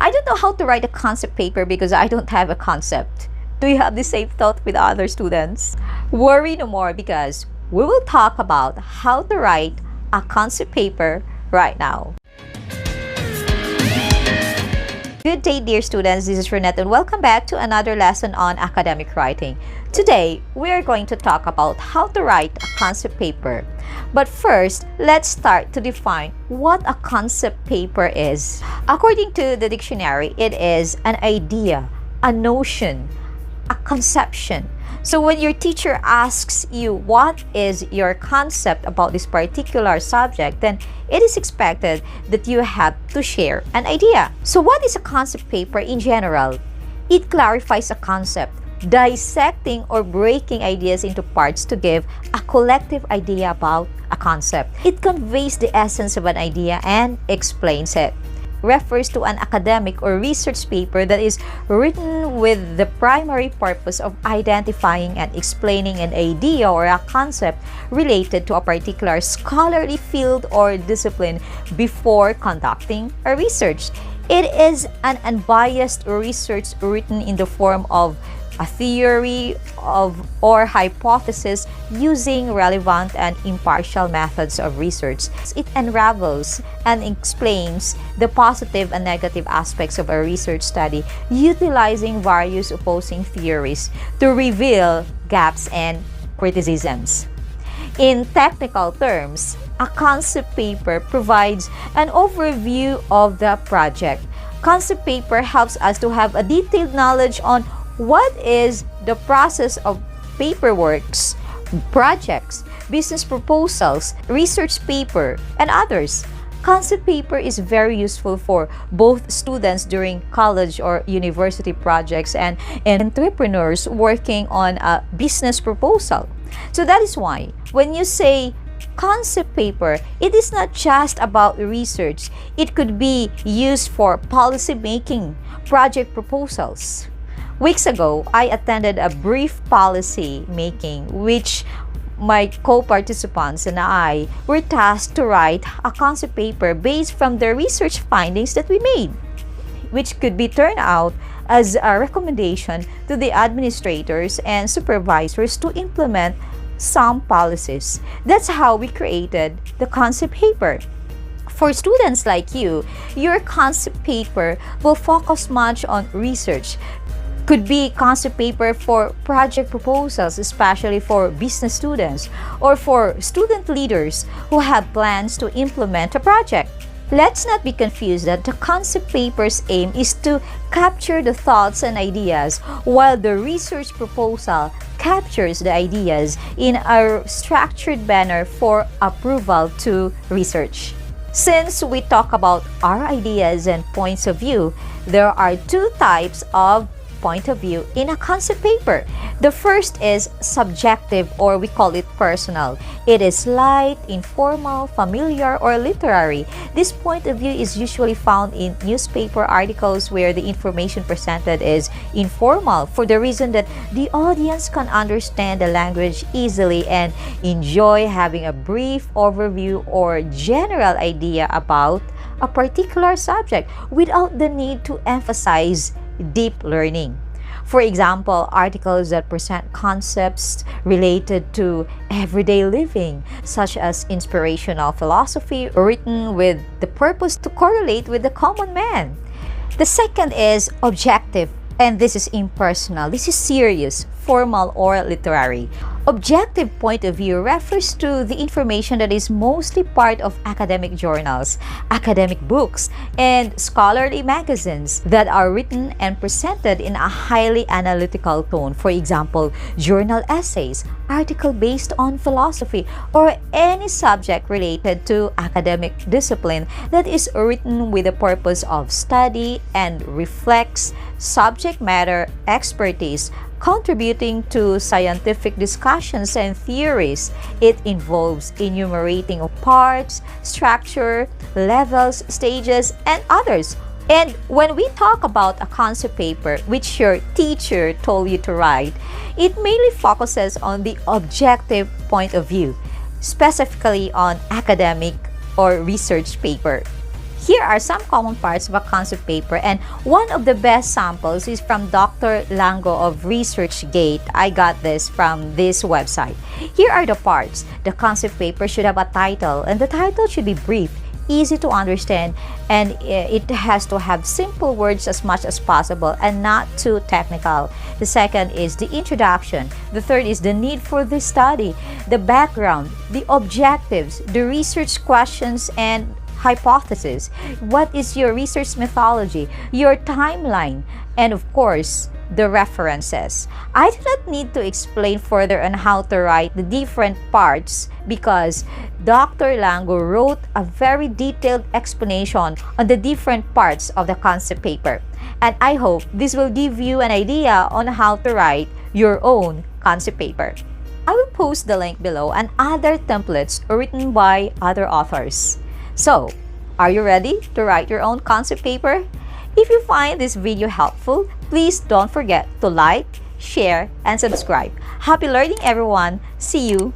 I don't know how to write a concept paper because I don't have a concept. Do you have the same thought with other students? Worry no more because we will talk about how to write a concept paper right now. Good day, dear students. This is Renette and welcome back to another lesson on academic writing. Today, we are going to talk about how to write a concept paper. But first, let's start to define what a concept paper is. According to the dictionary, it is an idea, a notion, a conception. So when your teacher asks you what is your concept about this particular subject, then it is expected that you have to share an idea. So what is a concept paper in general? It clarifies a concept, dissecting or breaking ideas into parts to give a collective idea about a concept. It conveys the essence of an idea and explains it. Refers to an academic or research paper that is written with the primary purpose of identifying and explaining an idea or a concept related to a particular scholarly field or discipline before conducting a research. It is an unbiased research written in the form of a theory or hypothesis using relevant and impartial methods of research. It unravels and explains the positive and negative aspects of a research study utilizing various opposing theories to reveal gaps and criticisms. In technical terms, a concept paper provides an overview of the project. Concept paper helps us to have a detailed knowledge on what is the process of paperworks, projects, business proposals, research paper, and others. Concept paper is very useful for both students during college or university projects and entrepreneurs working on a business proposal. So that is why when you say concept paper, it is not just about research. It could be used for policy making, project proposals. Weeks ago, I attended a brief policy making which my co-participants and I were tasked to write a concept paper based from the research findings that we made, which could be turned out as a recommendation to the administrators and supervisors to implement some policies. That's how we created the concept paper. For students like you, your concept paper will focus much on research. Could be concept paper for project proposals, especially for business students, or for student leaders who have plans to implement a project. Let's not be confused that the concept paper's aim is to capture the thoughts and ideas, while the research proposal captures the ideas in a structured manner for approval to research. Since we talk about our ideas and points of view, there are two types of point of view in a concept paper. The first is subjective, or we call it personal. It is light, informal, familiar, or literary. This point of view is usually found in newspaper articles where the information presented is informal for the reason that the audience can understand the language easily and enjoy having a brief overview or general idea about a particular subject without the need to emphasize deep learning. For example, articles that present concepts related to everyday living, such as inspirational philosophy, written with the purpose to correlate with the common man. The second is objective, and this is impersonal. This is serious, formal, or literary. Objective point of view refers to the information that is mostly part of academic journals, academic books, and scholarly magazines that are written and presented in a highly analytical tone. For example, journal essays, article based on philosophy, or any subject related to academic discipline that is written with the purpose of study and reflects subject matter expertise, contributing to scientific discussions and theories. It involves enumerating of parts, structure, levels, stages, and others. And when we talk about a concept paper which your teacher told you to write, it mainly focuses on the objective point of view, specifically on academic or research paper. Here are some common parts of a concept paper, and one of the best samples is from Dr. Lango of ResearchGate. I got this from this website. Here are the parts. The concept paper should have a title, and the title should be brief, easy to understand, and it has to have simple words as much as possible and not too technical. The second is the introduction. The third is the need for the study, the background, the objectives, the research questions and hypothesis. What is your research methodology, your timeline, and of course, the references. I do not need to explain further on how to write the different parts because Dr. Lango wrote a very detailed explanation on the different parts of the concept paper. And I hope this will give you an idea on how to write your own concept paper. I will post the link below and other templates written by other authors. So, are you ready to write your own concept paper? If you find this video helpful, please don't forget to like, share, and subscribe. Happy learning, everyone! See you